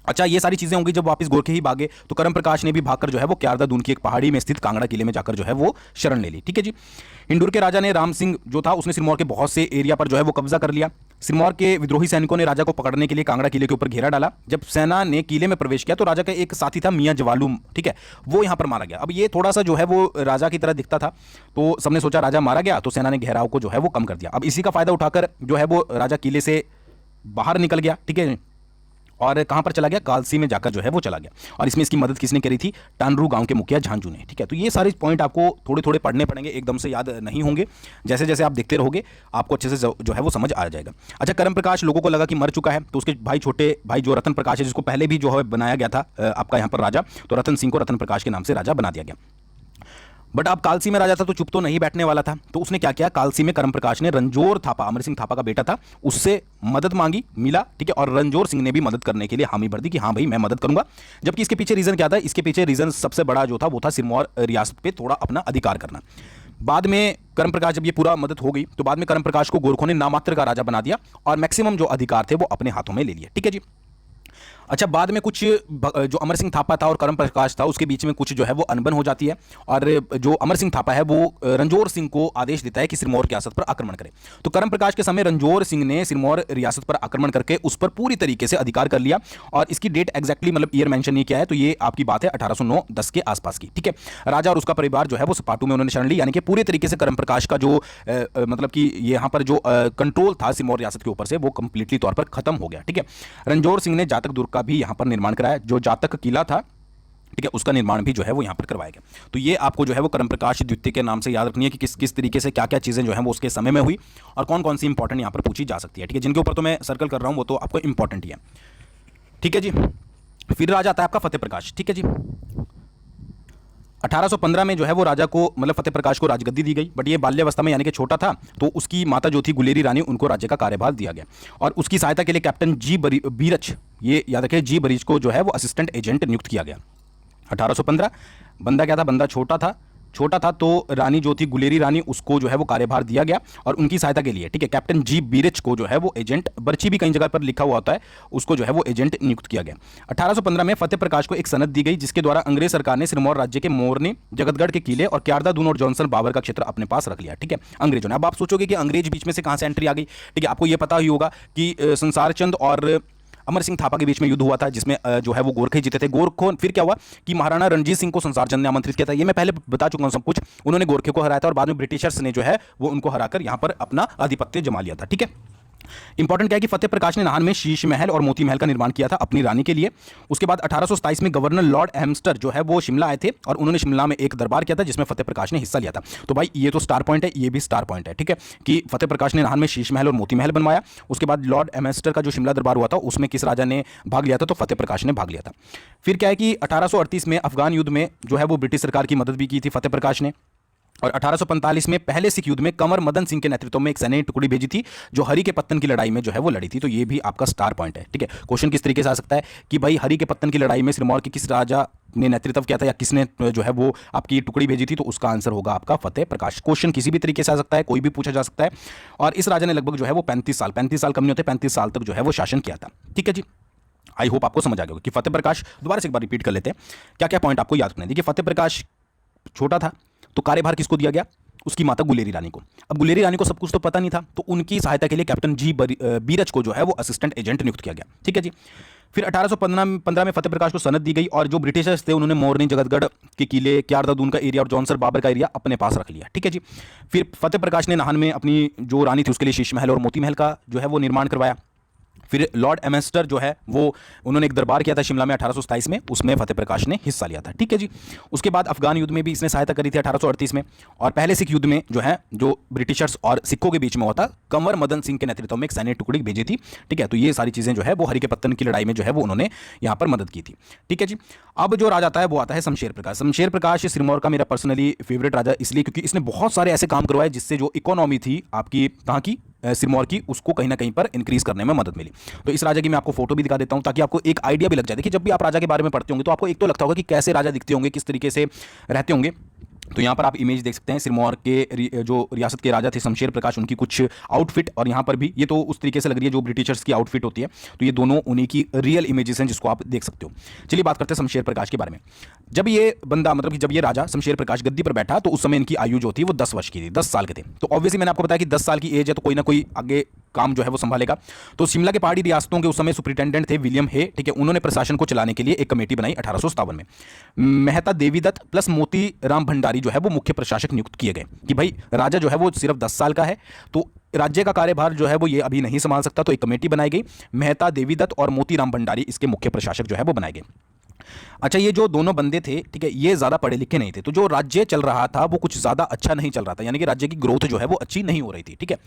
अच्छा, ये सारी चीजें होंगी। जब वापस गोरखे ही भागे तो करम प्रकाश ने भी भागकर जो है वो क्यारदा दून की एक पहाड़ी में स्थित कांगड़ा किले में जाकर जो है वो शरण ले ली, ठीक है जी। हिंदूर के राजा ने राम सिंह जो था उसने सिरमौर के बहुत से एरिया पर जो है वो कब्जा कर लिया। सिरमौर के विद्रोही सैनिकों ने राजा को पकड़ने के लिए कांगड़ा किले के ऊपर घेरा डाला। जब सेना ने किले में प्रवेश किया तो राजा का एक साथी था मियां जवालुम, ठीक है, वो यहां पर मारा गया। अब ये थोड़ा सा जो है वो राजा की तरह दिखता था, तो सबने सोचा राजा मारा गया, तो सेना ने घेराव को जो है वो कम कर दिया। अब इसी का फायदा उठाकर जो है वो राजा किले से बाहर निकल गया, ठीक है, और कहां पर चला गया, कालसी में जाकर जो है वो चला गया। और इसमें इसकी मदद किसने करी थी, टानरू गांव के मुखिया झांझू ने, ठीक है। तो ये सारे पॉइंट आपको थोड़े थोड़े पढ़ने पड़ेंगे, एकदम से याद नहीं होंगे, जैसे जैसे आप देखते रहोगे आपको अच्छे से जो है वो समझ आ जाएगा। अच्छा, करम प्रकाश लोगों को लगा कि मर चुका है, तो उसके भाई, छोटे भाई जो रतन प्रकाश है, जिसको पहले भी जो है बनाया गया था आपका यहाँ पर राजा, तो रतन सिंह को रतन प्रकाश के नाम से राजा बना दिया गया। बट अब कालसी में राजा था तो चुप तो नहीं बैठने वाला था, तो उसने क्या किया, कालसी में करम प्रकाश ने रंजोर थापा, अमर सिंह थापा का बेटा था, उससे मदद मांगी, मिला, ठीक है, और रंजोर सिंह ने भी मदद करने के लिए हामी भर दी कि हाँ भाई मैं मदद करूंगा। जबकि इसके पीछे रीजन क्या था, इसके पीछे रीजन सबसे बड़ा जो था वो था सिरमौर रियासत पे थोड़ा अपना अधिकार करना। बाद में करम प्रकाश, जब ये पूरा मदद हो गई तो बाद में करम प्रकाश को गोरखों ने नामात्र का राजा बना दिया और मैक्सिमम जो अधिकार थे वो अपने हाथों में ले लिए, ठीक है जी। अच्छा, बाद में कुछ जो अमर सिंह थापा था और करम प्रकाश था उसके बीच में कुछ जो है वो अनबन हो जाती है और जो अमर सिंह थापा है वो रंजोर सिंह को आदेश देता है कि सिरमौर रियासत पर आक्रमण करे। तो करम प्रकाश के समय रंजोर सिंह ने सिरमौर रियासत पर आक्रमण करके उस पर पूरी तरीके से अधिकार कर लिया और इसकी डेट एग्जैक्टली मतलब ईयर मेंशन नहीं किया है, तो ये आपकी बात है 1809-10 के आसपास की, ठीक है। राजा और उसका परिवार जो है वो सपाटू में उन्होंने शरण ली, यानी कि पूरी तरीके से करम प्रकाश का जो मतलब कि यहाँ पर जो कंट्रोल था सिरमौर रियासत के ऊपर से वो कंप्लीटली तौर पर खत्म हो गया, ठीक है। रंजोर सिंह ने जातक दुर्ग का भी यहाँ पर निर्माण कराया, जो जातक किला था, ठीक है, उसका निर्माण भी जो है वो यहाँ पर करवाया गया। तो ये आपको जो है वो करम प्रकाश द्वितीय के नाम से याद रखनी है कि किस किस तरीके से क्या क्या चीज़ें जो है वो उसके समय में हुई और कौन कौन सी इंपॉर्टेंट यहाँ पर पूछी जा सकती है, ठीक है। जिनके ऊपर तो मैं सर्कल कर रहा हूँ वो तो आपको इंपॉर्टेंट ही है, ठीक है जी। फिर राजा आता है आपका फतेह प्रकाश, ठीक है जी। 1815 में जो है वो राजा को मतलब फतेह प्रकाश को राजगद्दी दी गई, बट ये बाल्यावस्था में यानी कि छोटा था, तो उसकी माता जो थी गुलेरी रानी, उनको राज्य का कार्यभार दिया गया और उसकी सहायता के लिए कैप्टन जी बीरच, ये याद रखें, जी बरीच को जो है वो असिस्टेंट एजेंट नियुक्त किया गया। 1815, बंदा क्या था, बंदा छोटा था, छोटा था तो रानी जो थी गुलेरी रानी, उसको जो है वो कार्यभार दिया गया और उनकी सहायता के लिए, ठीक है, कैप्टन जी बीरिच को जो है वो एजेंट, बर्ची भी कई जगह पर लिखा हुआ होता है, उसको जो है वो एजेंट नियुक्त किया गया। 1815 में फतेह प्रकाश को एक सनद दी गई जिसके द्वारा अंग्रेज सरकार ने सिरमौर राज्य के मोरनी, जगतगढ़ के किले और क्यारदा दून और जॉनसन बाबर का क्षेत्र अपने पास रख लिया, ठीक है, अंग्रेजों ने। अब आप सोचोगे कि अंग्रेज बीच में से कहां से एंट्री आ गई, ठीक है, आपको यह पता ही होगा कि संसार चंद और अमर सिंह थापा के बीच में युद्ध हुआ था जिसमें जो है वो गोरखे जीते थे। गोरखों फिर क्या हुआ कि महाराणा रणजीत सिंह को संसार चंद ने आमंत्रित किया था, ये मैं पहले बता चुका हूं सब कुछ। उन्होंने गोरखे को हराया था और बाद में ब्रिटिशर्स ने जो है वो उनको हराकर यहां पर अपना आधिपत्य जमा लिया था, ठीक है। इंपॉर्टेंट क्या है कि फतेह प्रकाश ने नाहन में शीश महल और मोती महल का निर्माण किया था अपनी रानी के लिए। उसके बाद 1827 में गवर्नर लॉर्ड एम्स्टर जो है वो शिमला आए थे और उन्होंने शिमला में एक दरबार किया था जिसमें फतेह प्रकाश ने हिस्सा लिया था। तो भाई ये तो स्टार पॉइंट है, ये भी स्टार पॉइंट है, ठीक है, कि फतेह प्रकाश ने नाहन में शीश महल और मोती महल बनवाया। उसके बाद लॉर्ड एम्स्टर का जो शिमला दरबार हुआ था उसमें किस राजा ने भाग लिया था, तो फतेह प्रकाश ने भाग लिया था। फिर क्या है कि 1838 में अफगान युद्ध में जो है वो ब्रिटिश सरकार की मदद भी की थी फतेह प्रकाश ने। और 1845 में पहले सिख युद्ध में कंवर मदन सिंह के नेतृत्व में एक सैन्य टुकड़ी भेजी थी जो हरि के पत्तन की लड़ाई में जो है वो लड़ी थी। तो ये भी आपका स्टार पॉइंट है, ठीक है। क्वेश्चन किस तरीके से आ सकता है कि भाई हरि के पत्तन की लड़ाई में सिरमौर के किस राजा ने नेतृत्व किया था या किसने जो है वो आपकी टुकड़ी भेजी थी, तो उसका आंसर होगा आपका फतेह प्रकाश। क्वेश्चन किसी भी तरीके से आ सकता है, कोई भी पूछा जा सकता है। और इस राजा ने लगभग जो है वो 35 साल कम नहीं होते, 35 साल तक जो है वो शासन किया था, ठीक है जी। आई होप आपको समझ आ गया होगा कि फतेह प्रकाश, दोबारा से एक बार रिपीट कर लेते हैं क्या क्या पॉइंट आपको याद रखना है। देखिए फतेह प्रकाश छोटा था तो कार्यभार किसको दिया गया, उसकी माता गुलेरी रानी को। अब गुलेरी रानी को सब कुछ तो पता नहीं था, तो उनकी सहायता के लिए कैप्टन जी बीरच को जो है वो असिस्टेंट एजेंट नियुक्त किया गया, ठीक है जी। फिर 1815 में फतेह प्रकाश को सनद दी गई और जो ब्रिटिशर्स थे उन्होंने मोरनी, जगतगढ़ के किले, क्यारदा दून का एरिया और जॉनसर बाबर का एरिया अपने पास रख लिया, ठीक है जी। फिर फतेह प्रकाश ने नाहन में अपनी जो रानी थी उसके लिए शीश महल और मोती महल का जो है वो निर्माण करवाया। फिर लॉर्ड एम्स्टर जो है वो उन्होंने एक दरबार किया था शिमला में 1827 में, उसमें फतेह प्रकाश ने हिस्सा लिया था, ठीक है जी। उसके बाद अफगान युद्ध में भी इसने सहायता करी थी 1838 में। और पहले सिख युद्ध में जो है जो ब्रिटिशर्स और सिखों के बीच में हुआ था, कंवर मदन सिंह के नेतृत्व में एक सैन्य टुकड़ी भेजी थी, ठीक है। तो ये सारी चीजें जो है वो हरि के पत्तन की लड़ाई में जो है वो उन्होंने यहाँ पर मदद की थी, ठीक है जी। अब जो राजा आता है वो आता है शमशेर प्रकाश। शमशेर प्रकाश सिरमौर का मेरा पर्सनली फेवरेट राजा इसलिए क्योंकि इसने बहुत सारे ऐसे काम करवाए जिससे जो इकोनॉमी थी आपकी कहाँ की, सिरमौर की, उसको कहीं ना कहीं पर इंक्रीज करने में मदद मिली। तो इस राजा की मैं आपको फोटो भी दिखा देता हूं ताकि आपको एक आइडिया भी लग जाए। देखिए जब भी आप राजा के बारे में पढ़ते होंगे तो आपको एक तो लगता होगा कि कैसे राजा दिखते होंगे, किस तरीके से रहते होंगे। तो यहाँ पर आप इमेज देख सकते हैं सिरमौर के जो रियासत के राजा थे शमशेर प्रकाश, उनकी कुछ आउटफिट, और यहाँ पर भी ये तो उस तरीके से लग रही है जो ब्रिटिशर्स की आउटफिट होती है। तो ये दोनों उन्हीं की रियल इमेजेस हैं जिसको आप देख सकते हो। चलिए बात करते हैं शमशेर प्रकाश के बारे में। जब ये बंदा मतलब कि जब ये राजा शमशेर प्रकाश गद्दी पर बैठा तो उस समय इनकी आयु जो थी वो 10 वर्ष की थी, 10 साल के थे। तो ऑब्वियसली मैंने आपको बताया कि 10 साल की एज है तो कोई ना कोई आगे काम जो है वो संभालेगा। तो शिमला के पहाड़ी रियासतों के उस समय सुपरिटेंडेंट थे विलियम हे, ठीक है। उन्होंने प्रशासन को चलाने के लिए एक कमेटी बनाई 1857 में। मेहता देवीदत्त प्लस मोती राम भंडारी जो है वो मुख्य प्रशासक नियुक्त किए गए कि भाई राजा जो है वो सिर्फ 10 साल का है तो राज्य का कार्यभार जो है वो ये अभी नहीं संभाल सकता। तो एक कमेटी बनाई गई, मेहता देवीदत्त और मोती राम भंडारी इसके मुख्य प्रशासक जो है वो बनाए गए। अच्छा ये जो दोनों बंदे थे, ठीक है, ये ज्यादा पढ़े लिखे नहीं थे, तो जो राज्य चल रहा था वो कुछ ज्यादा अच्छा नहीं चल रहा था, यानी कि राज्य की ग्रोथ जो है वो अच्छी नहीं हो रही थी, ठीक है।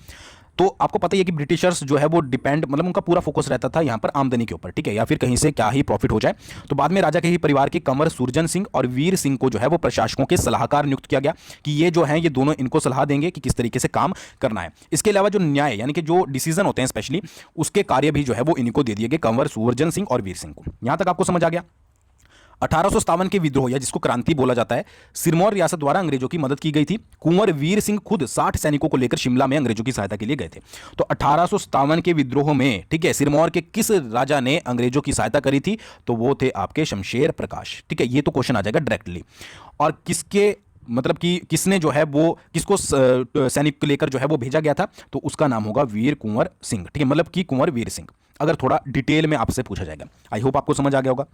तो आपको पता ही है कि ब्रिटिशर्स जो है वो डिपेंड, मतलब उनका पूरा फोकस रहता था यहाँ पर आमदनी के ऊपर, ठीक है, या फिर कहीं से क्या ही प्रॉफिट हो जाए। तो बाद में राजा के ही परिवार के कंवर सुरजन सिंह और वीर सिंह को जो है वो प्रशासकों के सलाहकार नियुक्त किया गया कि ये जो है ये दोनों इनको सलाह देंगे कि किस तरीके से काम करना है। इसके अलावा जो न्याय यानी कि जो डिसीजन होते हैं स्पेशली उसके कार्य भी जो है वो इनको दे दिए गए, कंवर सुरजन सिंह और वीर सिंह को। यहां तक आपको समझ आ गया। 1857 के विद्रोह या जिसको क्रांति बोला जाता है, सिरमौर रियासत द्वारा अंग्रेजों की मदद की गई थी। कुंवर वीर सिंह खुद 60 सैनिकों को लेकर शिमला में अंग्रेजों की सहायता के लिए गए थे। तो 1857 के विद्रोह में, ठीक है, सिरमौर के किस राजा ने अंग्रेजों की सहायता करी थी, तो वो थे आपके शमशेर प्रकाश, ठीक है। ये तो क्वेश्चन आ जाएगा डायरेक्टली। और किसके मतलब कि किसने जो है वो किसको सैनिक को लेकर जो है वो भेजा गया था, तो उसका नाम होगा वीर कुंवर सिंह, ठीक है, मतलब कि कुंवर वीर सिंह, अगर थोड़ा डिटेल में आपसे पूछा जाएगा। आई होप आपको समझ आ गया होगा।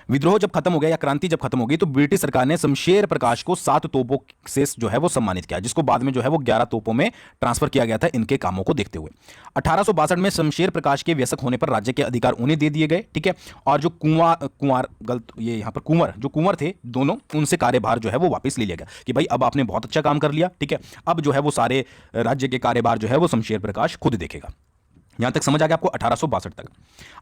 विद्रोह जब खत्म हो गया या क्रांति जब खत्म हो गई तो ब्रिटिश सरकार ने शमशेर प्रकाश को 7 तोपों से जो है वो सम्मानित किया, जिसको बाद में जो है वो 11 तोपों में ट्रांसफर किया गया था इनके कामों को देखते हुए। 1862 में शमशेर प्रकाश के व्यसक होने पर राज्य के अधिकार उन्हें दे दिए गए, ठीक है। और जो ये यहाँ पर जो कुंवर थे दोनों, उनसे कार्यभार जो है वो वापस ले लिया गया कि भाई अब आपने बहुत अच्छा काम कर लिया, ठीक है, अब जो है वो सारे राज्य के कार्यभार जो है वो शमशेर प्रकाश खुद देखेगा। यहां तक समझ आ गया आपको 1862 तक।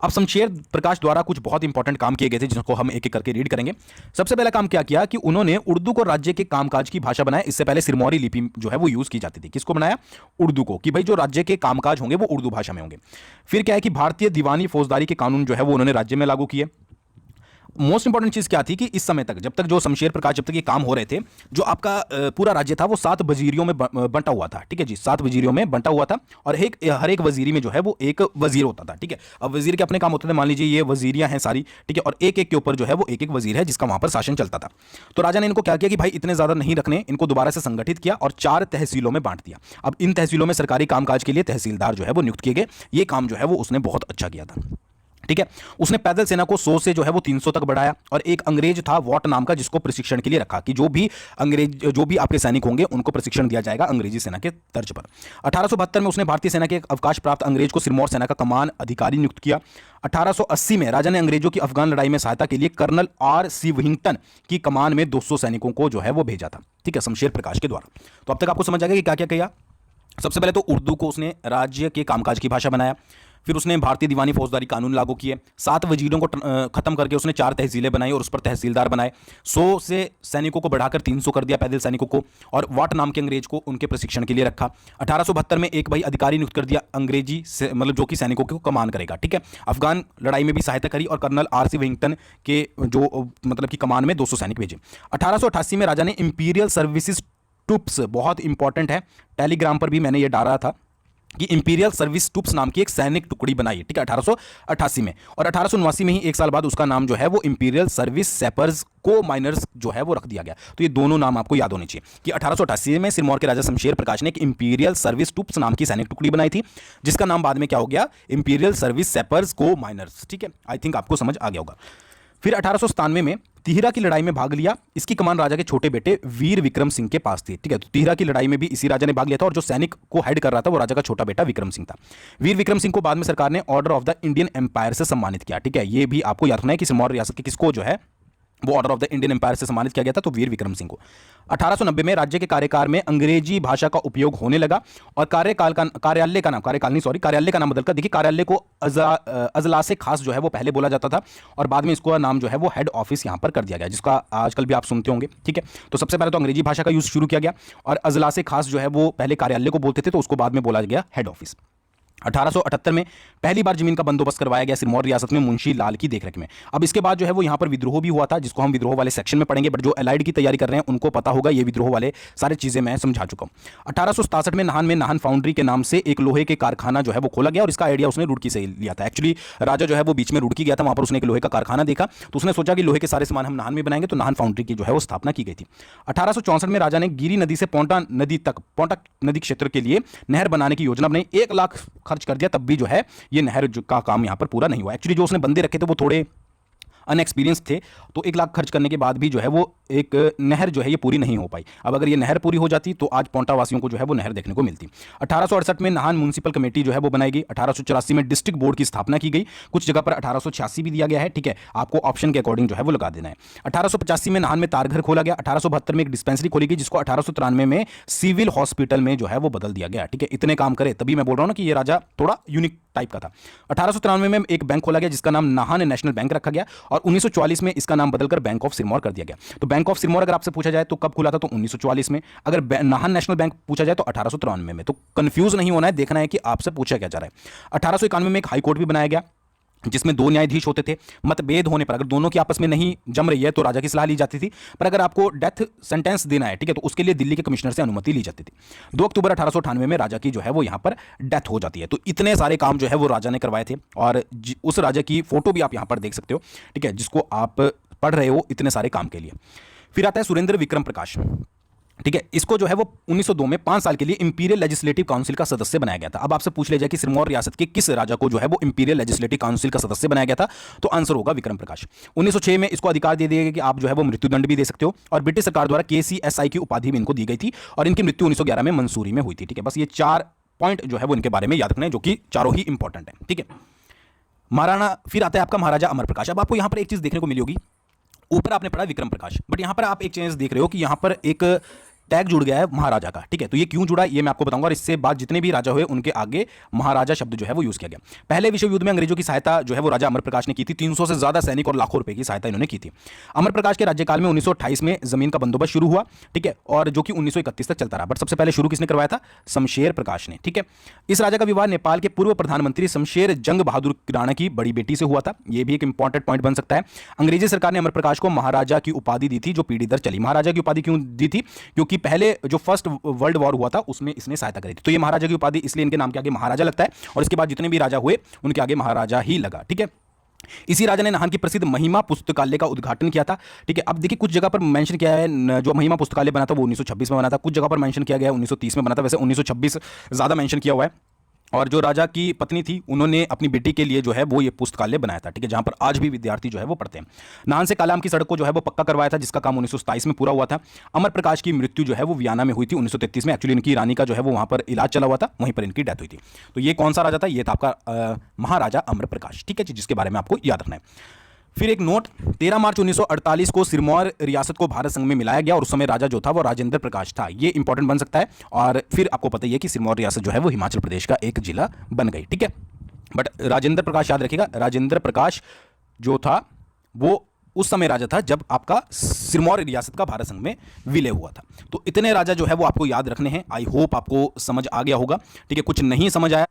अब शमशेर प्रकाश द्वारा कुछ बहुत इंपॉर्टेंट काम किए गए थे जिनको हम एक एक करके रीड करेंगे। सबसे पहला काम क्या किया कि उन्होंने उर्दू को राज्य के कामकाज की भाषा बनाया। इससे पहले सिरमौरी लिपि जो है वो यूज की जाती थी। किसको बनाया? उर्दू को, कि भाई जो राज्य के कामकाज होंगे वो उर्दू भाषा में होंगे। फिर क्या है कि भारतीय दीवानी फौजदारी के कानून जो है वो उन्होंने राज्य में लागू किए। मोस्ट इंपॉर्टेंट चीज क्या थी कि इस समय तक, जब तक जो शमशेर प्रकाश, जब तक ये काम हो रहे थे, जो आपका पूरा राज्य था वो 7 वजीरियों में बंटा हुआ था। ठीक है जी, 7 वजीरियों में बंटा हुआ था और हर एक वजीरी में जो है वो एक वजीर होता था। ठीक है, अब वजीर के अपने काम होते थे, मान लीजिए ये वजीरियां हैं सारी, ठीक है, और एक एक के ऊपर जो है वो एक एक वजीर है जिसका वहां पर शासन चलता था। तो राजा ने इनको क्या किया कि भाई इतने ज्यादा नहीं रखने, इनको दोबारा से संगठित किया और 4 तहसीलों में बांट दिया। अब इन तहसीलों में सरकारी कामकाज के लिए तहसीलदार जो है वो नियुक्त किए गए। ये काम जो है वो उसने बहुत अच्छा किया था। ठीक है, उसने पैदल सेना को 100 से जो है वो 300 तक बढ़ाया और एक अंग्रेज था वॉट नाम का, जिसको प्रशिक्षण के लिए रखा कि जो भी आपके सैनिक होंगे उनको प्रशिक्षण दिया जाएगा अंग्रेजी सेना के तर्ज पर। 1872 में उसने भारतीय सेना के एक अवकाश प्राप्त अंग्रेज को सिरमौर सेना का कमान अधिकारी नियुक्त किया। 1880 में राजा ने अंग्रेजों की अफगान लड़ाई में सहायता के लिए कर्नल R.C. विहिंगटन की कमान में 200 सैनिकों को जो है वो भेजा था। ठीक है, शमशेर प्रकाश के द्वारा। तो अब तक आपको समझ आ गया कि क्या क्या किया। सबसे पहले तो उर्दू को उसने राज्य के कामकाज की भाषा बनाया। फिर उसने भारतीय दीवानी फौजदारी कानून लागू किए। 7 वजीरों को खत्म करके उसने 4 तहसीलें बनाई और उस पर तहसीलदार बनाए। 100 से सैनिकों को बढ़ाकर 300 कर दिया पैदल सैनिकों को, और वाट नाम के अंग्रेज को उनके प्रशिक्षण के लिए रखा। 1872 में एक भाई अधिकारी नियुक्त कर दिया अंग्रेजी से, मतलब जो कि सैनिकों को कमान करेगा। ठीक है, अफगान लड़ाई में भी सहायता करी और कर्नल R.C. विहिंगटन के जो मतलब की कमान में 200 सैनिक भेजे। 1888 में राजा ने इंपीरियल सर्विसेज ट्रूप्स, बहुत इंपॉर्टेंट है, टेलीग्राम पर भी मैंने ये डाला था कि इंपीरियल सर्विस ट्रूप्स नाम की एक सैनिक टुकड़ी बनाई। ठीक है, 1888 में, और 1879 में ही एक साल बाद उसका नाम जो है वो इंपीरियल सर्विस सैपर्स को माइनर्स जो है वो रख दिया गया। तो ये दोनों नाम आपको याद होने चाहिए कि 1888 में सिरमौर के राजा शमशेर प्रकाश ने एक इंपीरियल सर्विस ट्रूप्स नाम की सैनिक टुकड़ी बनाई थी, जिसका नाम बाद में क्या हो गया, इंपीरियल सर्विस सैपर्स को माइनर्स। ठीक है, आई थिंक आपको समझ आ गया होगा। फिर 1897 में तिहरा की लड़ाई में भाग लिया। इसकी कमान राजा के छोटे बेटे वीर विक्रम सिंह के पास थी। ठीक है, तो तिहरा की लड़ाई में भी इसी राजा ने भाग लिया था और जो सैनिक को हेड कर रहा था वो राजा का छोटा बेटा विक्रम सिंह था। वीर विक्रम सिंह को बाद में सरकार ने Order of the Indian Empire से सम्मानित किया। ठीक है, ये भी आपको याद रखना है कि सिरमौर रियासत के किसको जो है वो Order of the Indian Empire से सम्मानित किया गया था, तो वीर विक्रम सिंह को। 1890 में राज्य के कार्यकाल में अंग्रेजी भाषा का उपयोग होने लगा और कार्यालय का नाम बदलकर, देखिए कार्यालय को अजला से खास जो है वो पहले बोला जाता था और बाद में इसको नाम जो है वो हेड ऑफिस यहां पर कर दिया गया, जिसका आजकल भी आप सुनते होंगे। ठीक है, तो सबसे पहले तो अंग्रेजी भाषा का यूज शुरू किया गया और अजला से खास जो है वो पहले कार्यालय को बोलते थे, तो उसको बाद में बोला गया हेड ऑफिस। 1878 में पहली बार जमीन का बंदोबस्त करवाया गया सिरमौर रियासत में मुंशी लाल की देखरेख में। अब इसके बाद जो है वो यहाँ पर विद्रोह भी हुआ था, जिसको हम विद्रोह वाले सेक्शन में पढ़ेंगे, बट जो एलाइड की तैयारी कर रहे हैं उनको पता होगा, ये विद्रोह वाले सारी चीजें मैं समझा चुका हूँ। 1867 में नाहन फाउंड्री के नाम से एक लोहे के कारखाना जो है वो खोला गया और इसका आइडिया उसने रुड़की से लिया था। एक्चुअली राजा जो है वो बीच में रुड़की गया था, वहां पर उसने एक लोहे का कारखाना देखा, तो उसने सोचा कि लोहे के सारे सामान हम नाहन में बनाएंगे, तो नाहन फाउंड्री की जो है वो स्थापना की गई थी। 1864 में राजा ने गिरी नदी से पोंटा नदी क्षेत्र के लिए नहर बनाने की योजना बनाई। 1 लाख खर्च कर दिया, तब भी जो है ये नहर का काम यहां पर पूरा नहीं हुआ। एक्चुअली जो उसने बंदे रखे थे वो थोड़े अनएक्सपीरियंस थे, तो 1 लाख खर्च करने के बाद भी जो है वो एक नहर जो है ये पूरी नहीं हो पाई। अब अगर ये नहर पूरी हो जाती तो आज पोंटा वासियों को जो है वो नहर देखने को मिलती। 1868 में नाहन म्युनिसिपल कमेटी जो है वो बनाई गई। 1884 में डिस्ट्रिक्ट बोर्ड की स्थापना की गई। कुछ जगह पर 1886 भी दिया गया है। ठीक है, आपको ऑप्शन के अकॉर्डिंग जो है वो लगा देना है। 1885 में नाहन में तारघर खोला गया। 1872 में एक डिस्पेंसरी खोली गई, जिसको 1893 में सिविल हॉस्पिटल में जो है वो बदल दिया गया। ठीक है, इतने काम करे, तभी मैं बोल रहा हूं ना कि ये राजा थोड़ा यूनिक टाइप का था। 1893 में एक बैंक खोला गया जिसका नाम नाहन नेशनल बैंक रखा गया और 1944 में इसका नाम बदलकर बैंक ऑफ सिरमौर कर दिया गया। तो बैंक ऑफ सिरमौर अगर आपसे पूछा जाए तो कब खुला था, तो 1944 में। अगर नाहन नेशनल बैंक पूछा जाए तो 1893 में। तो कंफ्यूज नहीं होना है, देखना है कि आपसे पूछा क्या जा रहा है। 1891 में एक हाई कोर्ट भी बनाया गया जिसमें 2 न्यायाधीश होते थे। मतभेद होने पर अगर दोनों की आपस में नहीं जम रही है तो राजा की सलाह ली जाती थी, पर अगर आपको डेथ सेंटेंस देना है, ठीक है, तो उसके लिए दिल्ली के कमिश्नर से अनुमति ली जाती थी। 2 अक्टूबर 1898 में राजा की जो है वो यहां पर डेथ हो जाती है। तो इतने सारे काम जो है वो राजा ने करवाए थे और उस राजा की फोटो भी आप यहां पर देख सकते हो, ठीक है, जिसको आप पढ़ रहे हो इतने सारे काम के लिए। फिर आता है सुरेंद्र विक्रम प्रकाश। ठीक है, इसको जो है वो 1902 में 5 साल के लिए इंपीरियल लेजिस्लेटिव काउंसिल का सदस्य बनाया गया था। अब आपसे पूछ ले जाए कि सिरमौर रियासत के किस राजा को जो है वो इंपीरियल लेजिस्लेटिव काउंसिल का सदस्य बनाया गया था, तो आंसर होगा विक्रम प्रकाश। 1906 में इसको अधिकार दे दिया गया कि आप जो है वो मृत्युदंड भी दे सकते हो और ब्रिटिश सरकार द्वारा KCSI की उपाधि भी इनको दी गई थी और इनकी मृत्यु 1911 में मंसूरी में हुई थी। ठीक है, बस ये 4 पॉइंट जो है वो इनके बारे में याद रखना है, जो कि चारों ही इंपॉर्टेंट है। ठीक है, महाराणा। फिर आता है आपका महाराजा अमर प्रकाश। अब आपको यहां पर एक चीज देखने को मिली होगी, ऊपर आपने पढ़ा विक्रम प्रकाश, बट यहां पर आप एक चीज देख रहे हो कि यहां पर एक टैग जुड़ गया है महाराजा का, ठीक है। तो ये क्यों जुड़ा ये मैं आपको बताऊंगा, और इससे बाद जितने भी राजा हुए उनके आगे महाराजा शब्द जो है वो यूज किया गया। पहले विश्व युद्ध में अंग्रेजों की सहायता जो है वो राजा अमर प्रकाश ने की थी। 300 से ज्यादा सैनिक और लाखों रुपए की सहायता इन्होंने की थी। अमर प्रकाश के राज्यकाल में 1928 में जमीन का बंदोबस्त शुरू हुआ, ठीक है, और जो कि 1931 तक चलता रहा। बट सबसे पहले शुरू किसने करवाया था? शमशेर प्रकाश ने, ठीक है। इस राजा का विवाह नेपाल के पूर्व प्रधानमंत्री शमशेर जंग बहादुर राणा की बड़ी बेटी से हुआ था। यह भी एक इंपॉर्टेंट पॉइंट बन सकता है। अंग्रेजी सरकार ने अमर प्रकाश को महाराजा की उपाधि दी थी, जो पीढ़ी दर चली। महाराजा की उपाधि क्यों दी थी? क्योंकि पहले जो फर्स्ट वर्ल्ड वॉर हुआ था उसमें इसने सहायता करी थी। तो ये महाराजा की उपाधि इसलिए इनके नाम के आगे महाराजा लगता है, और इसके बाद जितने भी राजा हुए उनके आगे महाराजा ही लगा, ठीक है। इसी राजा ने नाहन की प्रसिद्ध महिमा पुस्तकालय का उद्घाटन किया था, ठीक है। अब देखिए कुछ जगह पर मेंशन किया है, जो महिमा पुस्तकालय बना था वो 1926 में बना था, कुछ जगह पर मेंशन किया गया 1930 में बना था। वैसे 1926 ज्यादा मेंशन किया हुआ है। और जो राजा की पत्नी थी उन्होंने अपनी बेटी के लिए जो है वो ये पुस्तकालय बनाया था, ठीक है, जहां पर आज भी विद्यार्थी जो है वो पढ़ते हैं। नाहन से कालाम की सड़क को जो है वो पक्का करवाया था, जिसका काम 1927 में पूरा हुआ था। अमर प्रकाश की मृत्यु जो है वो वियना में हुई थी 1933 में। एक्चुअली इनकी रानी का जो है वो वहां पर इलाज चला हुआ था, वहीं पर इनकी डेथ हुई थी। तो ये कौन सा राजा था? ये था आपका महाराजा अमर प्रकाश, ठीक है जी, जिसके बारे में आपको याद रखना है। फिर एक नोट, 13 मार्च 1948 को सिरमौर रियासत को भारत संघ में मिलाया गया, और उस समय राजा जो था वो राजेंद्र प्रकाश था। ये इंपॉर्टेंट बन सकता है। और फिर आपको पता ही है कि सिरमौर रियासत जो है वो हिमाचल प्रदेश का एक जिला बन गई, ठीक है। बट राजेंद्र प्रकाश याद रखिएगा, राजेंद्र प्रकाश जो था वो उस समय राजा था जब आपका सिरमौर रियासत का भारत संघ में विलय हुआ था। तो इतने राजा जो है वो आपको याद रखने हैं। आई होप आपको समझ आ गया होगा, ठीक है। कुछ नहीं समझ आया